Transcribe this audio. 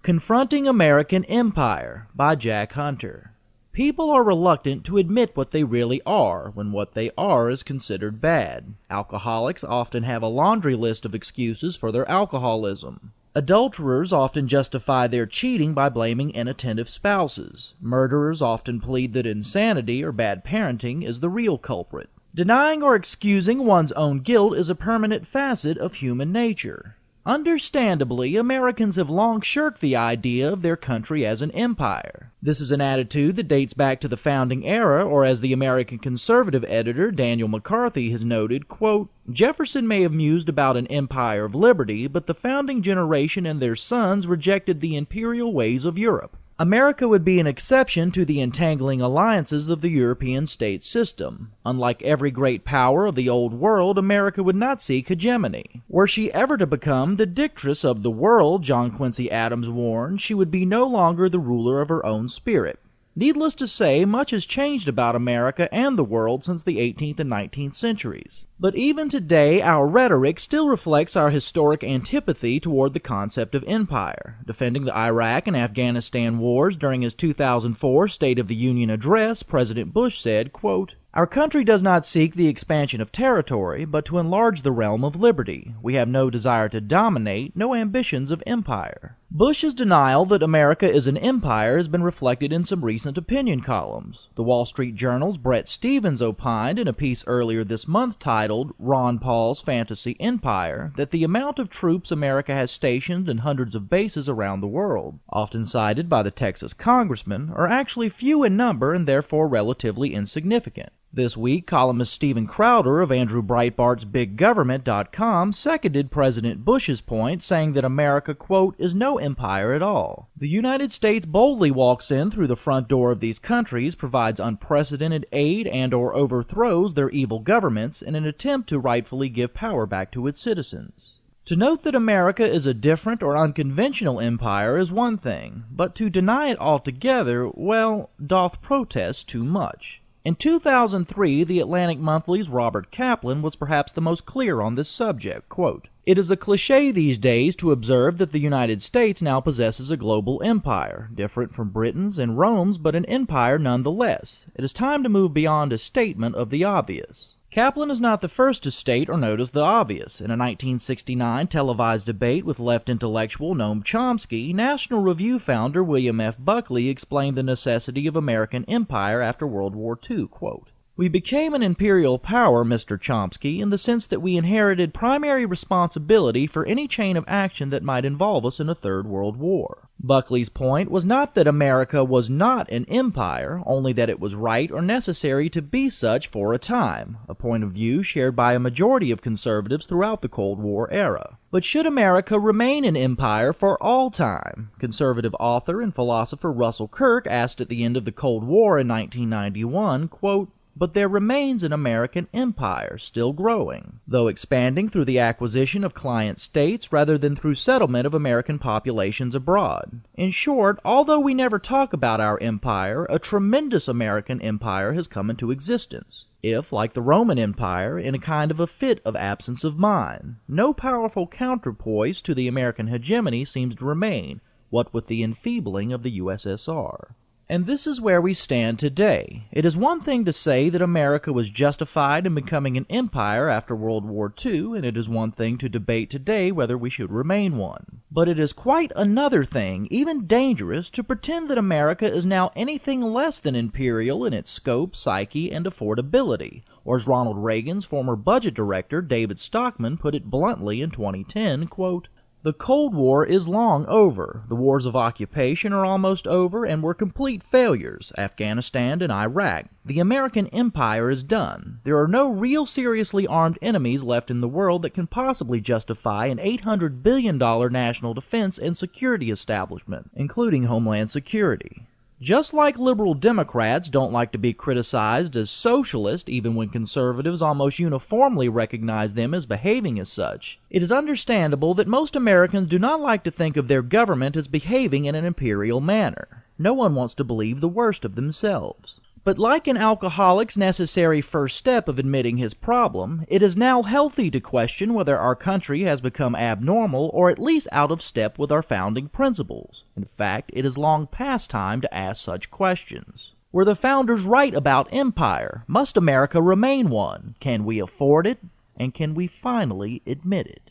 Confronting American Empire by Jack Hunter. People are reluctant to admit what they really are when what they are is considered bad. Alcoholics often have a laundry list of excuses for their alcoholism. Adulterers often justify their cheating by blaming inattentive spouses. Murderers often plead that insanity or bad parenting is the real culprit. Denying or excusing one's own guilt is a permanent facet of human nature. Understandably, Americans have long shirked the idea of their country as an empire. This is an attitude that dates back to the founding era, or as the American conservative editor Daniel McCarthy has noted, quote, Jefferson may have mused about an empire of liberty, but the founding generation and their sons rejected the imperial ways of Europe. America would be an exception to the entangling alliances of the European state system. Unlike every great power of the old world, America would not seek hegemony. Were she ever to become the dictatress of the world, John Quincy Adams warned, she would be no longer the ruler of her own spirit. Needless to say, much has changed about America and the world since the 18th and 19th centuries. But even today, our rhetoric still reflects our historic antipathy toward the concept of empire. Defending the Iraq and Afghanistan wars during his 2004 State of the Union address, President Bush said, quote, Our country does not seek the expansion of territory, but to enlarge the realm of liberty. We have no desire to dominate, no ambitions of empire. Bush's denial that America is an empire has been reflected in some recent opinion columns. The Wall Street Journal's Bret Stephens opined in a piece earlier this month titled Ron Paul's Fantasy Empire that the amount of troops America has stationed in hundreds of bases around the world, often cited by the Texas congressman, are actually few in number and therefore relatively insignificant. This week, columnist Steven Crowder of Andrew Breitbart's BigGovernment.com seconded President Bush's point, saying that America, quote, is no empire at all. The United States boldly walks in through the front door of these countries, provides unprecedented aid and/or overthrows their evil governments in an attempt to rightfully give power back to its citizens. To note that America is a different or unconventional empire is one thing, but to deny it altogether, well, doth protest too much. In 2003, the Atlantic Monthly's Robert Kaplan was perhaps the most clear on this subject, quote, It is a cliché these days to observe that the United States now possesses a global empire, different from Britain's and Rome's, but an empire nonetheless. It is time to move beyond a statement of the obvious. Kaplan is not the first to state or notice the obvious. In a 1969 televised debate with left intellectual Noam Chomsky, National Review founder William F. Buckley explained the necessity of American empire after World War II, quote, We became an imperial power, Mr. Chomsky, in the sense that we inherited primary responsibility for any chain of action that might involve us in a Third World War. Buckley's point was not that America was not an empire, only that it was right or necessary to be such for a time, a point of view shared by a majority of conservatives throughout the Cold War era. But should America remain an empire for all time? Conservative author and philosopher Russell Kirk asked at the end of the Cold War in 1991, quote, But there remains an American empire, still growing, though expanding through the acquisition of client states rather than through settlement of American populations abroad. In short, although we never talk about our empire, a tremendous American empire has come into existence. If, like the Roman Empire, in a kind of a fit of absence of mind. No powerful counterpoise to the American hegemony seems to remain, what with the enfeebling of the USSR. And this is where we stand today. It is one thing to say that America was justified in becoming an empire after World War II, and it is one thing to debate today whether we should remain one. But it is quite another thing, even dangerous, to pretend that America is now anything less than imperial in its scope, psyche, and affordability, or as Ronald Reagan's former budget director, David Stockman, put it bluntly in 2010, quote, The Cold War is long over. The wars of occupation are almost over and were complete failures, Afghanistan and Iraq. The American empire is done. There are no real seriously armed enemies left in the world that can possibly justify an $800 billion national defense and security establishment, including Homeland Security. Just like liberal Democrats don't like to be criticized as socialist even when conservatives almost uniformly recognize them as behaving as such, it is understandable that most Americans do not like to think of their government as behaving in an imperial manner. No one wants to believe the worst of themselves. But like an alcoholic's necessary first step of admitting his problem, it is now healthy to question whether our country has become abnormal or at least out of step with our founding principles. In fact, it is long past time to ask such questions. Were the founders right about empire? Must America remain one? Can we afford it? And can we finally admit it?